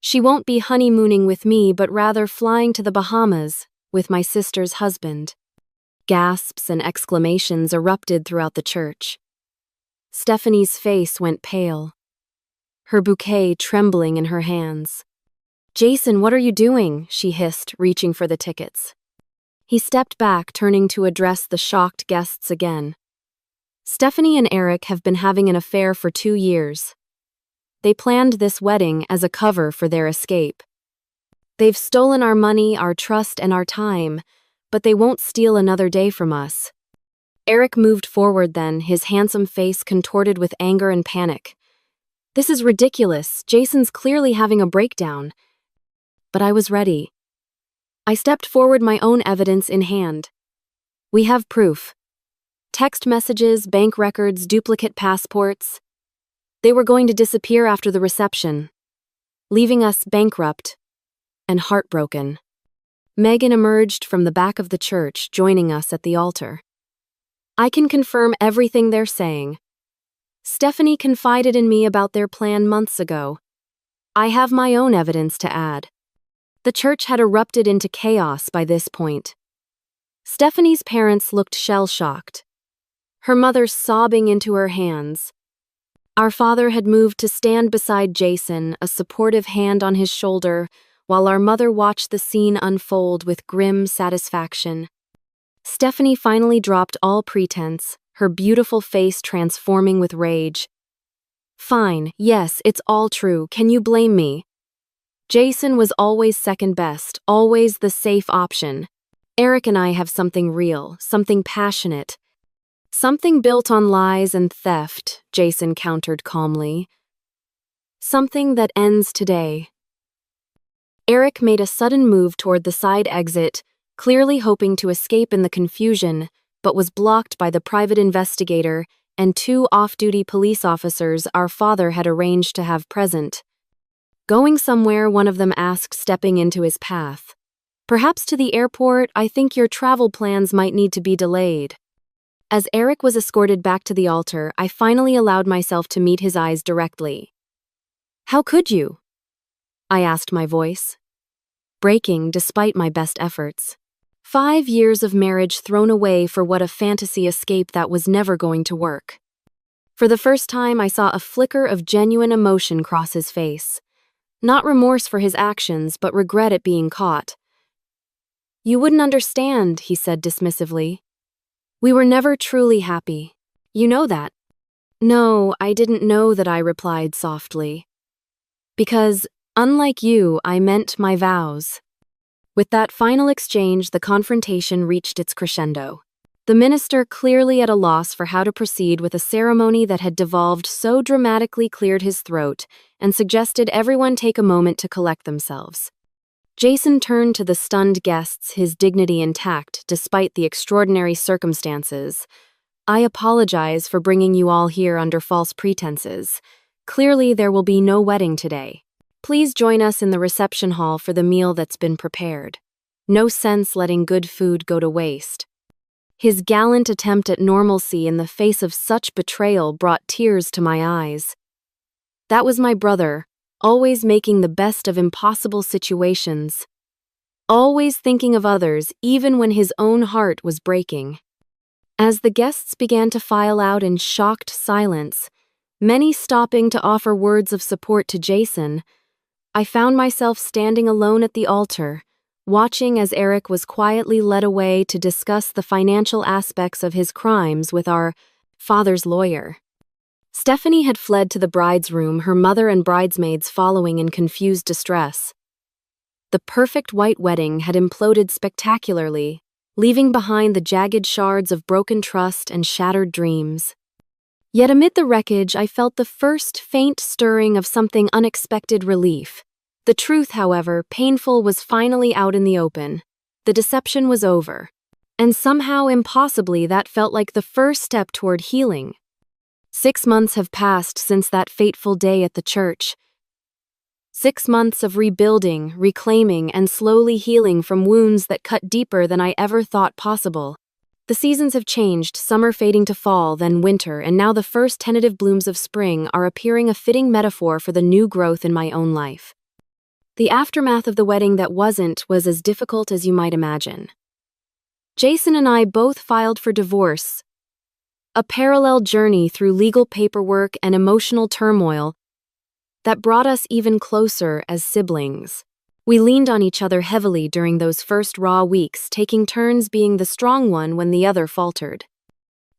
She won't be honeymooning with me, but rather flying to the Bahamas with my sister's husband. Gasps and exclamations erupted throughout the church. Stephanie's face went pale, her bouquet trembling in her hands. Jason, what are you doing? She hissed, reaching for the tickets. He stepped back, turning to address the shocked guests again. Stephanie and Eric have been having an affair for 2 years. They planned this wedding as a cover for their escape. They've stolen our money, our trust, and our time, but they won't steal another day from us. Eric moved forward then, his handsome face contorted with anger and panic. This is ridiculous. Jason's clearly having a breakdown. But I was ready. I stepped forward, my own evidence in hand. We have proof. Text messages, bank records, duplicate passports. They were going to disappear after the reception, leaving us bankrupt and heartbroken. Megan emerged from the back of the church, joining us at the altar. I can confirm everything they're saying. Stephanie confided in me about their plan months ago. I have my own evidence to add. The church had erupted into chaos by this point. Stephanie's parents looked shell-shocked, her mother sobbing into her hands. Our father had moved to stand beside Jason, a supportive hand on his shoulder, while our mother watched the scene unfold with grim satisfaction. Stephanie finally dropped all pretense, her beautiful face transforming with rage. Fine, yes, it's all true. Can you blame me? Jason was always second best, always the safe option. Eric and I have something real, something passionate. Something built on lies and theft, Jason countered calmly. Something that ends today. Eric made a sudden move toward the side exit, clearly hoping to escape in the confusion, but was blocked by the private investigator and 2 off-duty police officers our father had arranged to have present. Going somewhere, one of them asked, stepping into his path. Perhaps to the airport. I think your travel plans might need to be delayed. As Eric was escorted back to the altar, I finally allowed myself to meet his eyes directly. How could you? I asked, my voice breaking despite my best efforts. 5 years of marriage thrown away for what a fantasy escape that was never going to work. For the first time, I saw a flicker of genuine emotion cross his face. Not remorse for his actions, but regret at being caught. You wouldn't understand, he said dismissively. We were never truly happy. You know that. No, I didn't know that, I replied softly. Because, unlike you, I meant my vows. With that final exchange, the confrontation reached its crescendo. The minister, clearly at a loss for how to proceed with a ceremony that had devolved so dramatically, cleared his throat and suggested everyone take a moment to collect themselves. Jason turned to the stunned guests, his dignity intact despite the extraordinary circumstances. I apologize for bringing you all here under false pretenses. Clearly, there will be no wedding today. Please join us in the reception hall for the meal that's been prepared. No sense letting good food go to waste. His gallant attempt at normalcy in the face of such betrayal brought tears to my eyes. That was my brother, always making the best of impossible situations. Always thinking of others, even when his own heart was breaking. As the guests began to file out in shocked silence, many stopping to offer words of support to Jason, I found myself standing alone at the altar, watching as Eric was quietly led away to discuss the financial aspects of his crimes with our father's lawyer. Stephanie had fled to the bride's room, her mother and bridesmaids following in confused distress. The perfect white wedding had imploded spectacularly, leaving behind the jagged shards of broken trust and shattered dreams. Yet amid the wreckage, I felt the first faint stirring of something unexpected relief. The truth, however, painful, was finally out in the open. The deception was over. And somehow, impossibly, that felt like the first step toward healing. 6 months have passed since that fateful day at the church. 6 months of rebuilding, reclaiming, and slowly healing from wounds that cut deeper than I ever thought possible. The seasons have changed, summer fading to fall, then winter, and now the first tentative blooms of spring are appearing, a fitting metaphor for the new growth in my own life. The aftermath of the wedding that wasn't was as difficult as you might imagine. Jason and I both filed for divorce, a parallel journey through legal paperwork and emotional turmoil that brought us even closer as siblings. We leaned on each other heavily during those first raw weeks, taking turns being the strong one when the other faltered.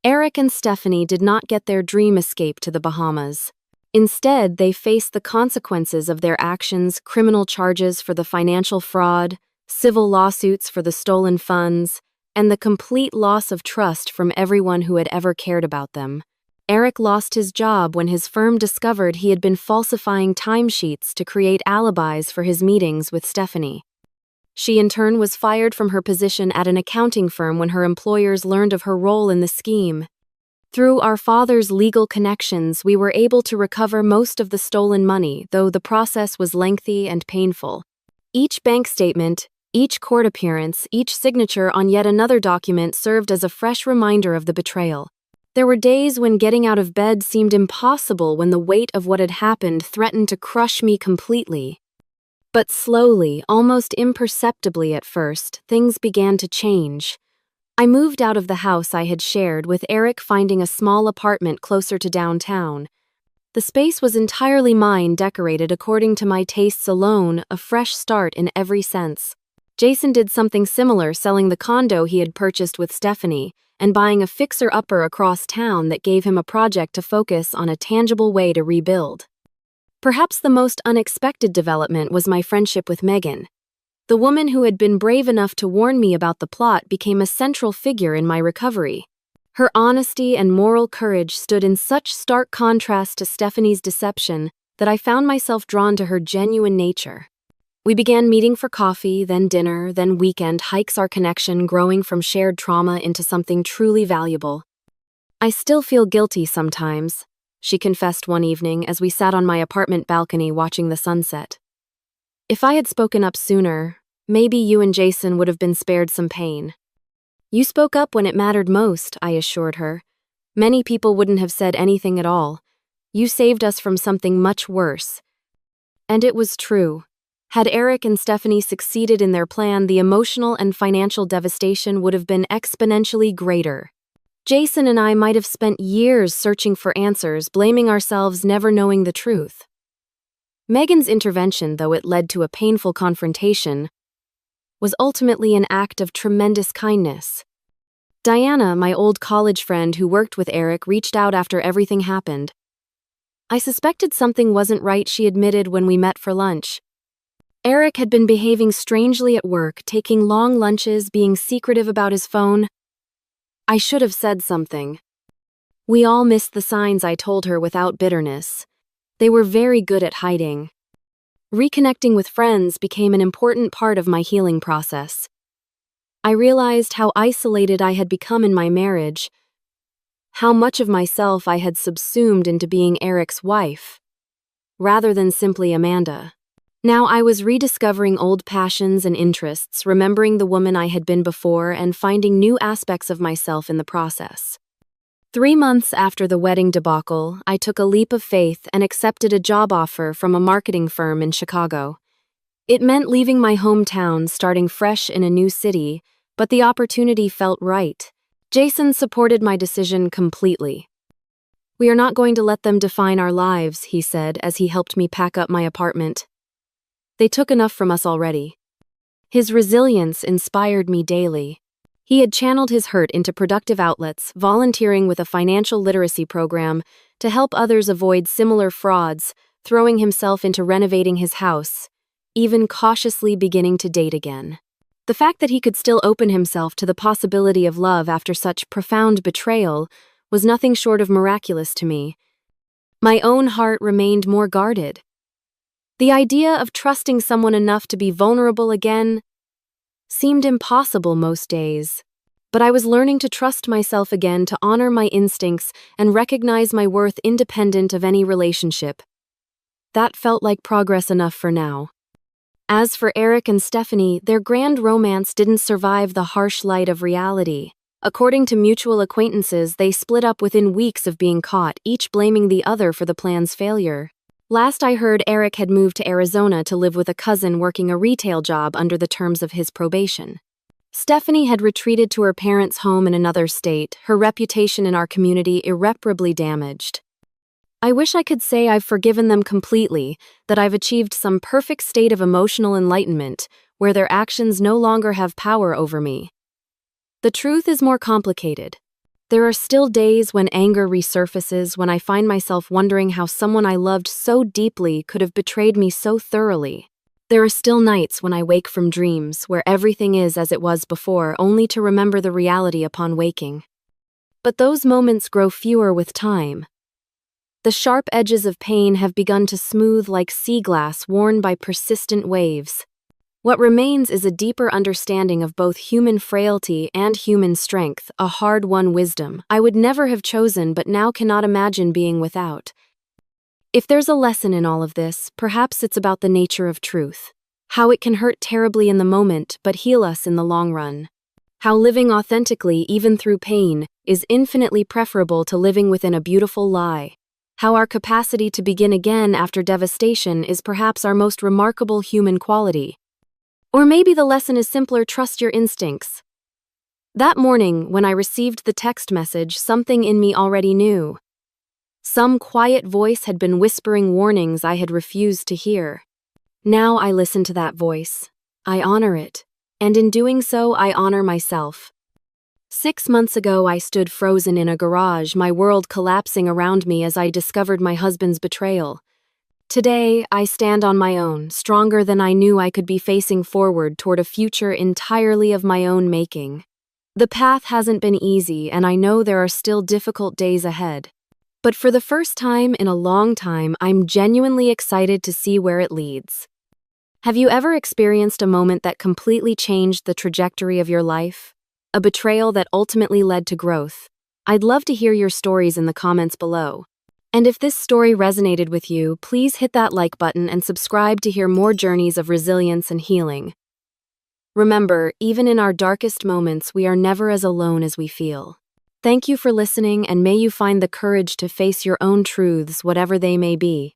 Eric and Stephanie did not get their dream escape to the Bahamas. Instead, they faced the consequences of their actions: criminal charges for the financial fraud, civil lawsuits for the stolen funds, and the complete loss of trust from everyone who had ever cared about them. Eric lost his job when his firm discovered he had been falsifying timesheets to create alibis for his meetings with Stephanie. She, in turn, was fired from her position at an accounting firm when her employers learned of her role in the scheme. Through our father's legal connections, we were able to recover most of the stolen money, though the process was lengthy and painful. Each bank statement, each court appearance, each signature on yet another document served as a fresh reminder of the betrayal. There were days when getting out of bed seemed impossible, when the weight of what had happened threatened to crush me completely. But slowly, almost imperceptibly at first, things began to change. I moved out of the house I had shared, with Eric finding a small apartment closer to downtown. The space was entirely mine, decorated according to my tastes alone, a fresh start in every sense. Jason did something similar, selling the condo he had purchased with Stephanie and buying a fixer-upper across town that gave him a project to focus on, a tangible way to rebuild. Perhaps the most unexpected development was my friendship with Megan. The woman who had been brave enough to warn me about the plot became a central figure in my recovery. Her honesty and moral courage stood in such stark contrast to Stephanie's deception that I found myself drawn to her genuine nature. We began meeting for coffee, then dinner, then weekend hikes, our connection growing from shared trauma into something truly valuable. "I still feel guilty sometimes," she confessed one evening as we sat on my apartment balcony watching the sunset. "If I had spoken up sooner, maybe you and Jason would have been spared some pain." "You spoke up when it mattered most," I assured her. "Many people wouldn't have said anything at all. You saved us from something much worse." And it was true. Had Eric and Stephanie succeeded in their plan, the emotional and financial devastation would have been exponentially greater. Jason and I might have spent years searching for answers, blaming ourselves, never knowing the truth. Megan's intervention, though it led to a painful confrontation, was ultimately an act of tremendous kindness. Diana, my old college friend who worked with Eric, reached out after everything happened. "I suspected something wasn't right," she admitted when we met for lunch. Eric had been behaving strangely at work, taking long lunches, being secretive about his phone. I should have said something. "We all missed the signs," I told her without bitterness. "They were very good at hiding." Reconnecting with friends became an important part of my healing process. I realized how isolated I had become in my marriage, how much of myself I had subsumed into being Eric's wife, rather than simply Amanda. Now I was rediscovering old passions and interests, remembering the woman I had been before, and finding new aspects of myself in the process. 3 months after the wedding debacle, I took a leap of faith and accepted a job offer from a marketing firm in Chicago. It meant leaving my hometown, starting fresh in a new city, but the opportunity felt right. Jason supported my decision completely. "We are not going to let them define our lives," he said as he helped me pack up my apartment. "They took enough from us already." His resilience inspired me daily. He had channeled his hurt into productive outlets, volunteering with a financial literacy program to help others avoid similar frauds, throwing himself into renovating his house, even cautiously beginning to date again. The fact that he could still open himself to the possibility of love after such profound betrayal was nothing short of miraculous to me. My own heart remained more guarded. The idea of trusting someone enough to be vulnerable again seemed impossible most days. But I was learning to trust myself again, to honor my instincts and recognize my worth independent of any relationship. That felt like progress enough for now. As for Eric and Stephanie, their grand romance didn't survive the harsh light of reality. According to mutual acquaintances, they split up within weeks of being caught, each blaming the other for the plan's failure. Last I heard, Eric had moved to Arizona to live with a cousin working a retail job under the terms of his probation. Stephanie had retreated to her parents' home in another state, her reputation in our community irreparably damaged. I wish I could say I've forgiven them completely, that I've achieved some perfect state of emotional enlightenment, where their actions no longer have power over me. The truth is more complicated. There are still days when anger resurfaces, when I find myself wondering how someone I loved so deeply could have betrayed me so thoroughly. There are still nights when I wake from dreams where everything is as it was before, only to remember the reality upon waking. But those moments grow fewer with time. The sharp edges of pain have begun to smooth like sea glass worn by persistent waves. What remains is a deeper understanding of both human frailty and human strength, a hard-won wisdom I would never have chosen but now cannot imagine being without. If there's a lesson in all of this, perhaps it's about the nature of truth. How it can hurt terribly in the moment but heal us in the long run. How living authentically, even through pain, is infinitely preferable to living within a beautiful lie. How our capacity to begin again after devastation is perhaps our most remarkable human quality. Or maybe the lesson is simpler: trust your instincts. That morning, when I received the text message, something in me already knew. Some quiet voice had been whispering warnings I had refused to hear. Now I listen to that voice. I honor it. And in doing so, I honor myself. 6 months ago, I stood frozen in a garage, my world collapsing around me as I discovered my husband's betrayal. Today, I stand on my own, stronger than I knew I could be, facing forward toward a future entirely of my own making. The path hasn't been easy, and I know there are still difficult days ahead. But for the first time in a long time, I'm genuinely excited to see where it leads. Have you ever experienced a moment that completely changed the trajectory of your life? A betrayal that ultimately led to growth? I'd love to hear your stories in the comments below. And if this story resonated with you, please hit that like button and subscribe to hear more journeys of resilience and healing. Remember, even in our darkest moments, we are never as alone as we feel. Thank you for listening, and may you find the courage to face your own truths, whatever they may be.